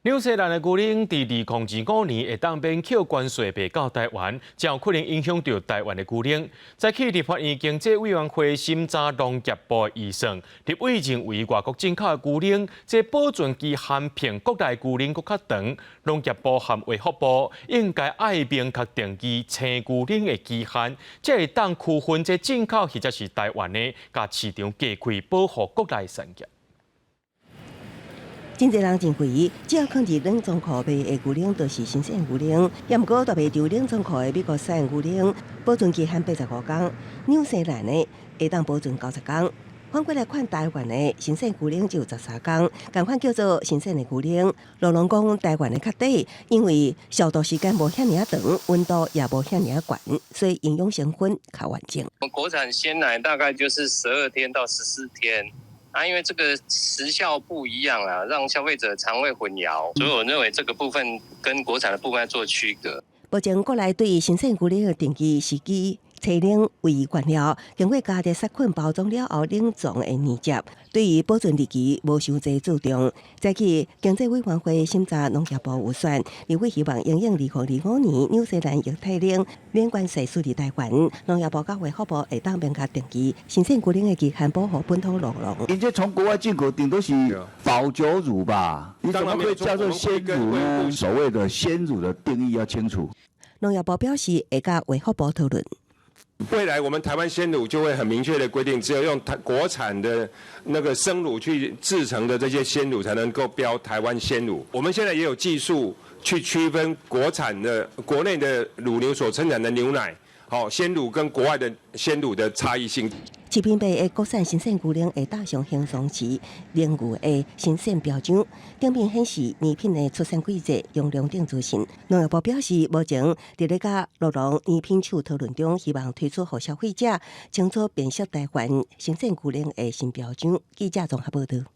纽西兰的牛奶在2025年会当免扣关税卖到台湾，才有可能影响到台湾的牛奶。在去立法院经济委员会审查农业部的预算，立委认为外国进口的牛奶，这保存期限比国内牛奶更较长。农业部和卫福部应该爱明确定义青牛奶的期限，才会当区分这进口或者是台湾的，甲市场加开，保护国内产业。真侪人认为，只要放入冷藏库卖的牛奶都是新鲜牛奶，也毋过都卖丢冷藏库的美国产牛奶，保存期限85天，纽西兰的会当保存90天。反过来看台湾的新鲜牛奶只有13天，共款叫做新鲜的牛奶。路人讲台湾的较低，因为消毒时间无遐尔长，温度也无遐尔高，所以营养成分较完整。国产鲜奶大概就是12天到14天。因为这个时效不一样啊，让消费者肠胃混淆，所以我认为这个部分跟国产的部分要做区隔。目前国内对新鲜牛奶的定义是以车冷为原料，经过加热杀菌包装了后冷藏的年节，对于保存日期无伤济注重。再去经济委员会审查农业部预算，立委希望应用2025年纽西兰液态奶免关税输入台湾，农业部甲卫福部会当明确定义新鲜牛奶的期限，保护本土农农。因这从国外进口顶多是保酒乳吧？你怎么可以叫做鲜乳呢？所谓的鲜乳的定义要清楚。农业部表示会甲卫福部讨论。未来我们台湾鲜乳就会很明确的规定，只有用国产的那个生乳去制成的这些鲜乳才能够标台湾鲜乳。我们现在也有技术去区分国产的国内的乳牛所生产的牛奶，鲜乳跟国外的鲜乳的差异性。市面卖的国产新鲜牛奶会搭上轻松期冷牛的新鲜标章，顶面显示年品的出产季节，用量顶资讯。农业部表示，目前伫咧甲乐农年品厂讨论中，希望推出予消费者清楚辨识台湾新鲜牛奶的新标章。记者综合报道。